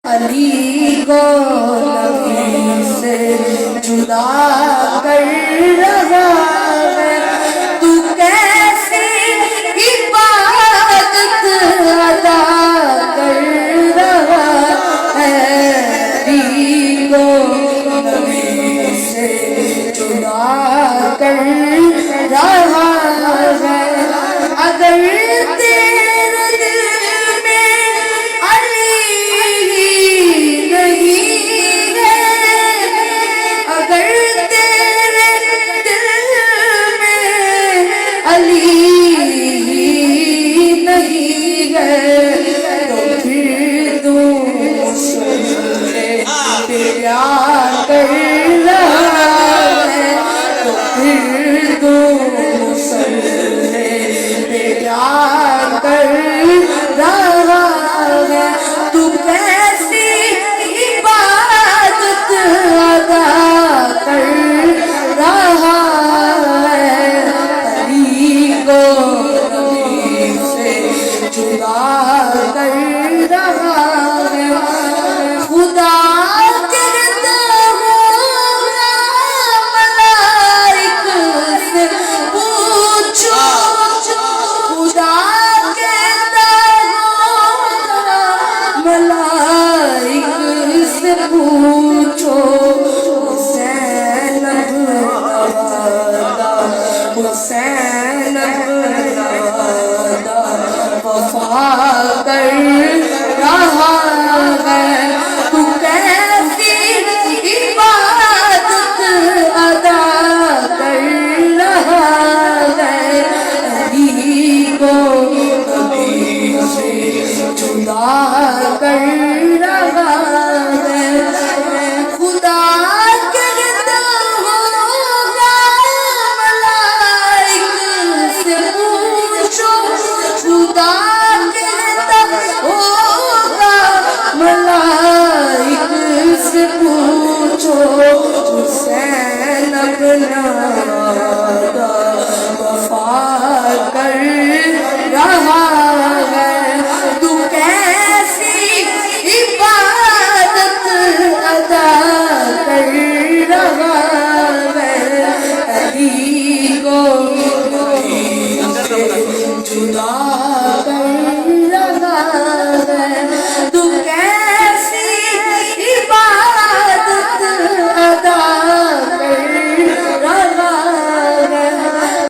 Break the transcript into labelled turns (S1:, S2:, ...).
S1: علی کو نبی سے جدا کر رہا ہے، تو کیسی عبادت ادا کر رہا ہے۔ علی کو نبی سے جدا کر رہا ہے، اگر تیرے دل میں علی نہیں ہے، اگر تیرے دل میں علی نہیں ہے، تو پھر تو مسلم پیار کر رہا ہے، تو پھر تو مسلم پیار کر رہا ہے۔ تو کیسی عبادت ادا کر رہا ہے، علی کو نبی سے جدا کر رہا ہے۔ خدا کہتا ہوگا ملائک سے پوچھو، خدا کہتا ہوگا ملائک سے پوچھو، حسین اب نوادہ، حسین اب نوادہ وفا کر رہا ہے۔ تو کیسی عبادت ادا کر رہا ہے، علی کو نبی سے جدا کر رہا ہے۔ خدا کہتا ہوگا ملائک سے پوچھو، خدا کہتا ہوگا ملائک سے پوچھو، حسین اپنا وعدہ وفا کر رہا ہے۔ تو کیسی عبادت ادا کر رہا ہے، علی کو نبی سے جدا